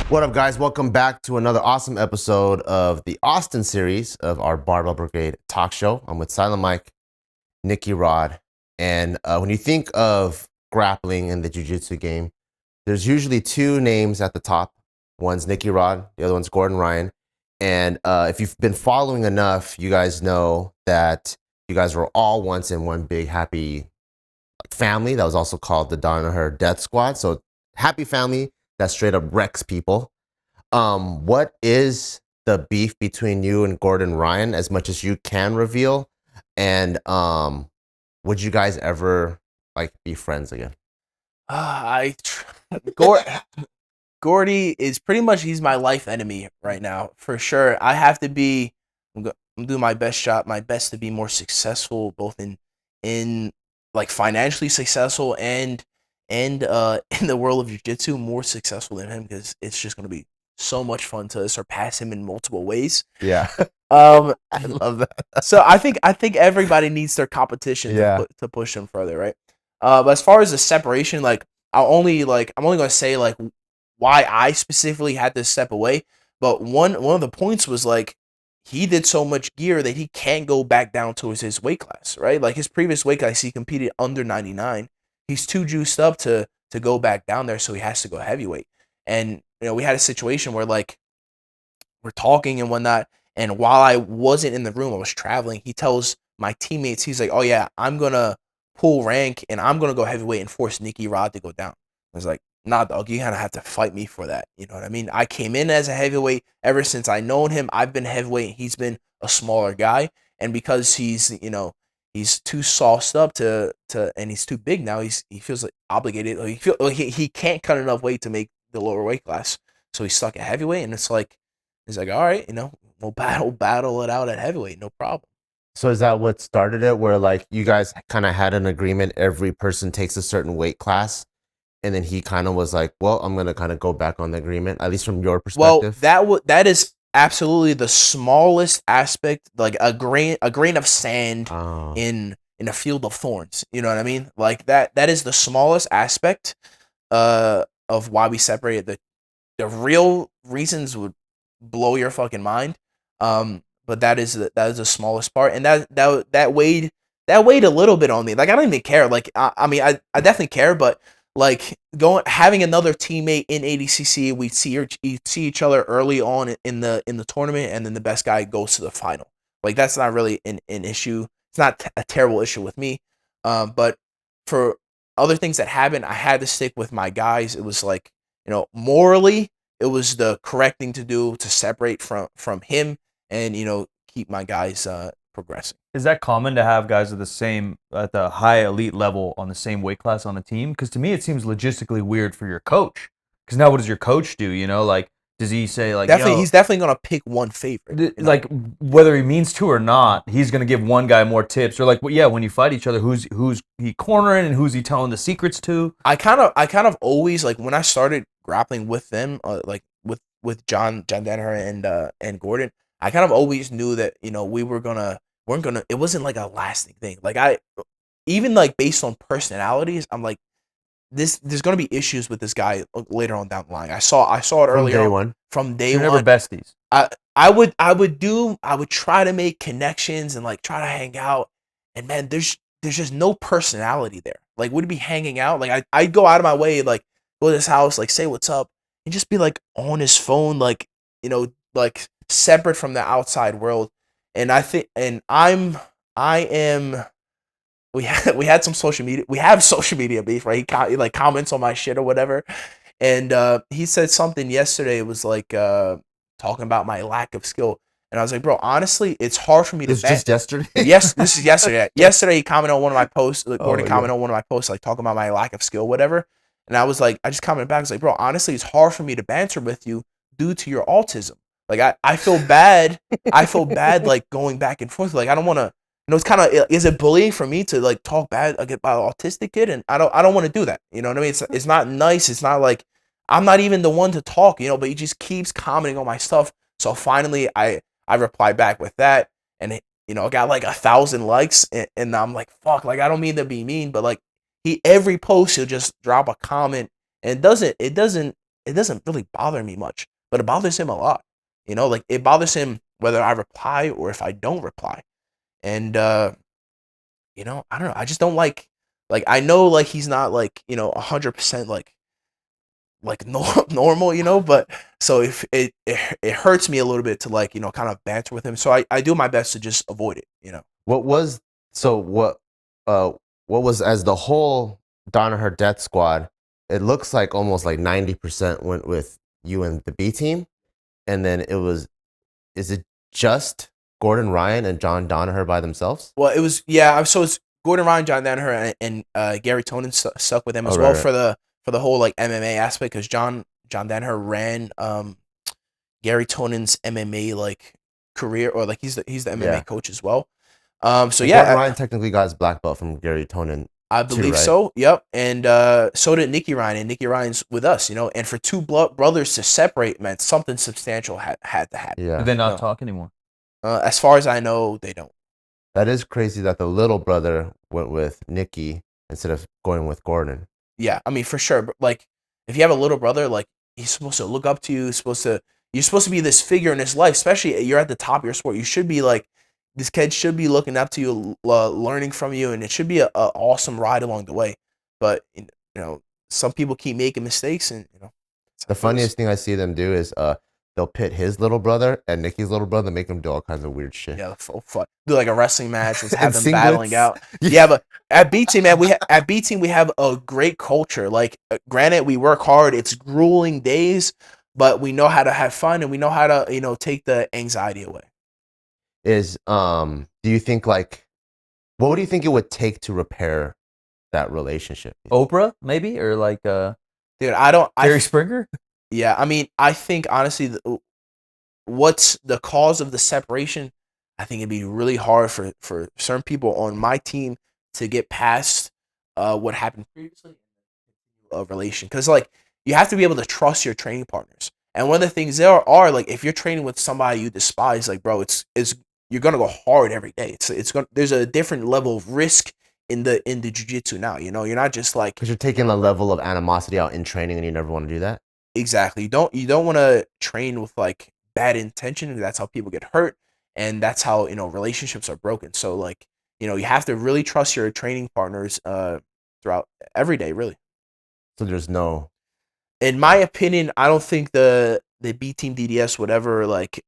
What up, guys? Welcome back to another awesome episode of the Austin series of our Barbell Brigade talk show. I'm with Silent Mike, Nicky Rod, and when you think of grappling in the jiu-jitsu game, there's usually two names at the top. One's Nicky Rod, the other one's Gordon Ryan. And if you've been following enough, you guys know that you guys were all once in one big happy family that was also called the Danaher Death Squad. So happy family that straight up wrecks people. What is the beef between you and Gordon Ryan, as much as you can reveal? And would you guys ever like be friends again? I Gord Gordy is pretty much he's my life enemy right now for sure. I have to be. I'm doing my best to be more successful, both in like financially successful and in the world of jiu-jitsu, more successful than him, because it's just gonna be so much fun to surpass him in multiple ways. Yeah, Um, I love that. so I think everybody needs their competition Yeah. to push them further, right? But as far as the separation, like I'm only gonna say like why I specifically had to step away. But one of the points was like he did so much gear that he can't go back down to his weight class, right? Like his previous weight class, he competed under 99. He's too juiced up to go back down there, so he has to go heavyweight. And we had a situation where like we're talking and whatnot, and while I wasn't in the room, I was traveling. He tells my teammates, he's like, "Oh yeah, I'm gonna pull rank and I'm gonna go heavyweight and force Nicky Rod to go down." I was like, "Nah, dog, you kind of have to fight me for that." You know what I mean? I came in as a heavyweight. Ever since I known him, I've been heavyweight. He's been a smaller guy, and because he's too sauced up and he's too big now. He feels like obligated. Like he can't cut enough weight to make the lower weight class, so he's stuck at heavyweight, and it's like. He's like, all right, we'll battle it out at heavyweight, no problem. So is that what started it, where like you guys kind of had an agreement, every person takes a certain weight class, and then he kind of was like, well, I'm gonna kind of go back on the agreement, at least from your Well, perspective? that is absolutely the smallest aspect, like a grain of sand Oh. in a field of thorns. You know what I mean? Like that is the smallest aspect of why we separated. The real reasons would blow your fucking mind. But that is the smallest part, and that weighed a little bit on me. Like I don't even care. Like I mean, I definitely care, but like having another teammate in ADCC, we see each other early on in the tournament, and then the best guy goes to the final. Like that's not really an issue. It's not a terrible issue with me. But for other things that happened, I had to stick with my guys. It was like morally it was the correct thing to do to separate from him and keep my guys progressing. Is that common to have guys at the high elite level on the same weight class on a team? Because to me, it seems logistically weird for your coach. Because now, what does your coach do? Like, does he say like, Definitely, he's definitely gonna pick one favorite. like whether he means to or not, he's gonna give one guy more tips, or like, yeah, when you fight each other, who's he cornering and who's he telling the secrets to? I kind of always like when I started grappling with them, like with John Danaher and Gordon. I kind of always knew that weren't gonna. It wasn't like a lasting thing. Like I even like based on personalities, I'm like there's gonna be issues with this guy later on down the line. I saw it From earlier day on, one? from day You're one. never besties. I would try to make connections and like try to hang out, and man, there's just no personality there. Like, would be hanging out? Like, I'd go out of my way, like go to his house, like say what's up, and just be like on his phone, like separate from the outside world. And I think, and I am. We had some social media. We have social media beef, right? He like comments on my shit or whatever, and he said something yesterday. It was like talking about my lack of skill, and I was like, bro, honestly, it's hard for me to. This is just yesterday? Yes, this is yesterday. Yesterday, he commented on one of my posts. Like, Oh Gordon my commented God. on one of my posts, like talking about my lack of skill, whatever. And I was like, I just commented back. I was like, bro, honestly, it's hard for me to banter with you due to your autism. Like, I feel bad. I feel bad, like going back and forth. Like, I don't want to. It's kind of, is it bullying for me to like talk bad like about an autistic kid? And I don't want to do that. You know what I mean? It's not nice. It's not like I'm not even the one to talk. But he just keeps commenting on my stuff. So finally, I replied back with that, and I got like 1,000 likes, and I'm like, fuck, like I don't mean to be mean, but like every post he'll just drop a comment, and it doesn't it doesn't really bother me much, but it bothers him a lot. You know, like it bothers him whether I reply or if I don't reply. And you know, I don't know. I just don't like I know like he's not like, you know, 100% like normal, you know, but so if it hurts me a little bit to like, you know, kind of banter with him. So I do my best to just avoid it, you know. What was so what was as the whole Danaher Death Squad? It looks like almost like 90% went with you and the B team, and then is it just Gordon Ryan and John Danaher by themselves? Well, it was yeah. So it's Gordon Ryan, John Danaher, and Gary Tonin stuck with him as well for the whole like MMA aspect because John Danaher ran Gary Tonin's MMA like career or like he's the MMA coach as well. So yeah, Gordon Ryan technically got his black belt from Gary Tonin. I believe right? so. Yep, and so did Nicky Ryan, and Nicky Ryan's with us, you know. And for two brothers to separate meant something substantial had to happen. Yeah, they not talk anymore. As far as I know, they don't. That is crazy that the little brother went with Nicky instead of going with Gordon. Yeah, I mean for sure. But like, if you have a little brother, like he's supposed to look up to you. You're supposed to be this figure in his life. Especially you're at the top of your sport. You should be like. This kid should be looking up to you, learning from you, and it should be a awesome ride along the way. But you know, some people keep making mistakes, and you know. The funniest thing I see them do is they'll pit his little brother and Nicky's little brother, make them do all kinds of weird shit. Yeah, do like a wrestling match, and have them battling out. Yeah, but at B Team, man, we have a great culture. Like, granted, we work hard. It's grueling days, but we know how to have fun, and we know how to take the anxiety away. Do you think like what do you think it would take to repair that relationship? Oprah maybe, or like dude, Jerry Springer? Yeah, I mean, I think honestly what's the cause of the separation? I think it'd be really hard for certain people on my team to get past what happened previously a relation, cuz like you have to be able to trust your training partners. And one of the things there are like if you're training with somebody you despise, like bro, it's you're gonna go hard every day. There's a different level of risk in the jiu-jitsu now. You know, you're not just like because you're taking a level of animosity out in training, and you never want to do that. Exactly. You don't want to train with like bad intention. That's how people get hurt, and that's how relationships are broken. So like you have to really trust your training partners throughout every day, really. So there's no. In my opinion, I don't think the B Team DDS would ever like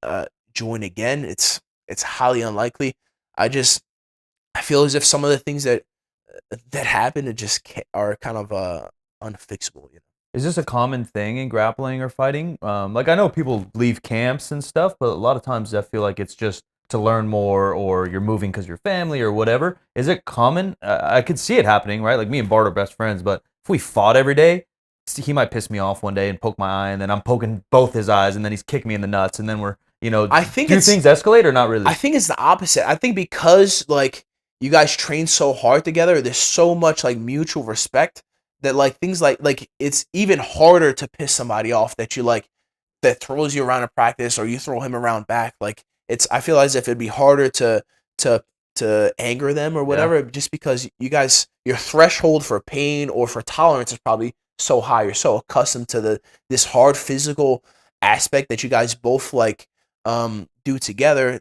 join again. It's highly unlikely. I feel as if some of the things that happen are kind of unfixable. You know? Is this a common thing in grappling or fighting? Like I know people leave camps and stuff, but a lot of times I feel like it's just to learn more, or you're moving because you're family or whatever. Is it common? I could see it happening, right? Like me and Bart are best friends, but if we fought every day, he might piss me off one day and poke my eye, and then I'm poking both his eyes, and then he's kicking me in the nuts, and then we're I think do things escalate or not really? I think it's the opposite. I think because like you guys train so hard together, there's so much like mutual respect that like things like it's even harder to piss somebody off that you like that throws you around in practice or you throw him around back. Like I feel as if it'd be harder to anger them or whatever, just because you guys your threshold for pain or for tolerance is probably so high. You're so accustomed to this hard physical aspect that you guys both like do together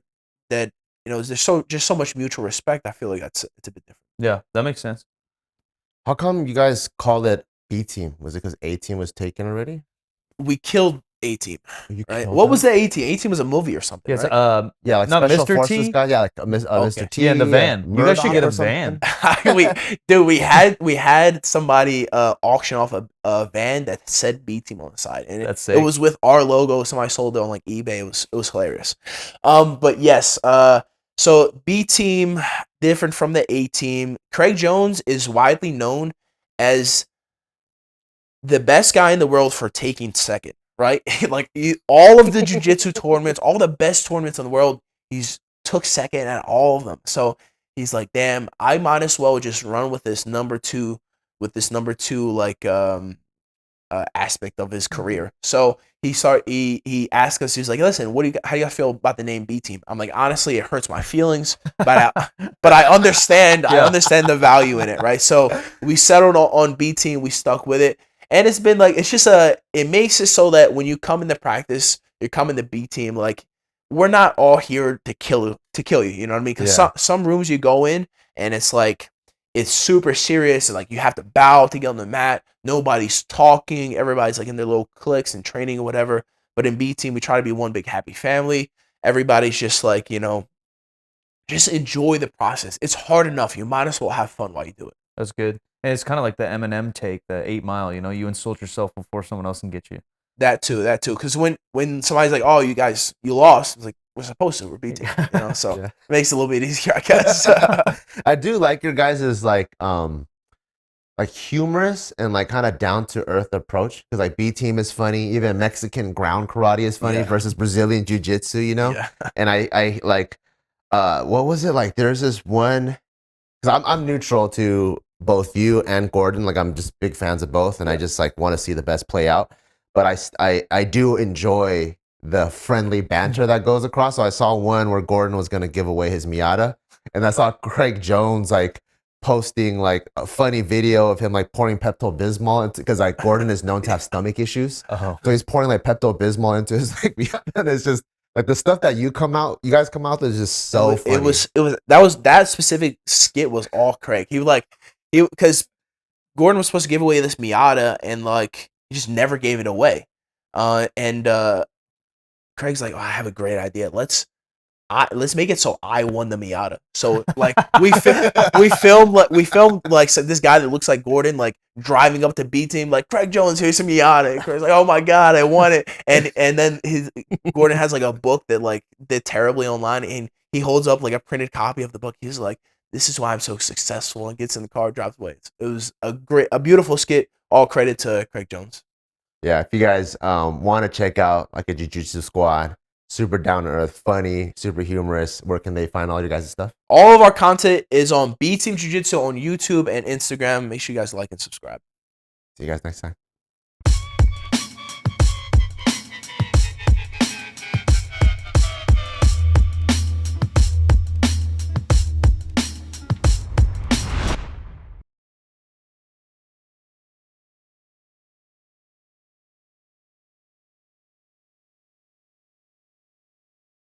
that there's so much mutual respect. I feel like it's a bit different. Yeah, that makes sense. How come you guys call it B Team? Was it because A Team was taken already? We killed A Team. Right? What was the A Team? A Team was a movie or something. Yes, right? Yeah, like not Special Mr. Forces T? guy. Yeah, like Mr. T. Yeah, in the van. You guys should get a Murdoch or something. van. we had somebody auction off a van that said B Team on the side, and That's it sick. was with our logo. Somebody sold it on like eBay. It was hilarious. But yes, so B Team different from the A Team. Craig Jones is widely known as the best guy in the world for taking second. Right, like all of the jiu-jitsu tournaments, all the best tournaments in the world, he's took second at all of them. So he's like, damn, I might as well just run with this number two like aspect of his career. So he asked us, he's like, listen, how do you feel about the name B Team? I'm like, honestly, it hurts my feelings, but I understand I understand the value in it, right? So we settled on B Team, we stuck with it. And it's been like, it's just it makes it so that when you come into practice, you're coming to B team, like, we're not all here to kill you. You know what I mean? Because some rooms you go in and it's like, it's super serious and like you have to bow to get on the mat. Nobody's talking. Everybody's like in their little cliques and training or whatever. But in B team, we try to be one big happy family. Everybody's just like, you know, just enjoy the process. It's hard enough. You might as well have fun while you do it. That's good. And it's kind of like the Eminem take, the 8 Mile. You know, you insult yourself before someone else can get you. That too. Because when somebody's like, "Oh, you guys, you lost," it's like, we're supposed to. We're B team. You know, so it makes it a little bit easier, I guess. I do like your guys' like humorous and like kind of down to earth approach, because like B team is funny, even Mexican ground karate is funny versus Brazilian jiu-jitsu, you know. And I like what was it like? There's this one, because I'm neutral to both you and Gordon. Like, I'm just big fans of both, and I just like want to see the best play out. But I do enjoy the friendly banter that goes across. So I saw one where Gordon was going to give away his Miata, and I saw Craig Jones like posting like a funny video of him like pouring Pepto-Bismol into, because like Gordon is known to have stomach issues. So he's pouring like Pepto-Bismol into his like Miata, and it's just like the stuff that you guys come out is just so funny. That specific skit was all Craig. Because Gordon was supposed to give away this Miata, and like he just never gave it away. And Craig's like, "Oh, I have a great idea. Let's make it so I won the Miata." So like we filmed like so this guy that looks like Gordon like driving up to B team like, "Craig Jones, here's some Miata." And Craig's like, "Oh my god, I won it!" And then Gordon has like a book that like did terribly online, and he holds up like a printed copy of the book. He's like, "This is why I'm so successful," and gets in the car, drives away. It was a beautiful skit. All credit to Craig Jones. Yeah, if you guys want to check out like a jiu-jitsu squad, super down to earth, funny, super humorous, where can they find all your guys' stuff? All of our content is on B Team Jiu Jitsu on YouTube and Instagram. Make sure you guys like and subscribe. See you guys next time.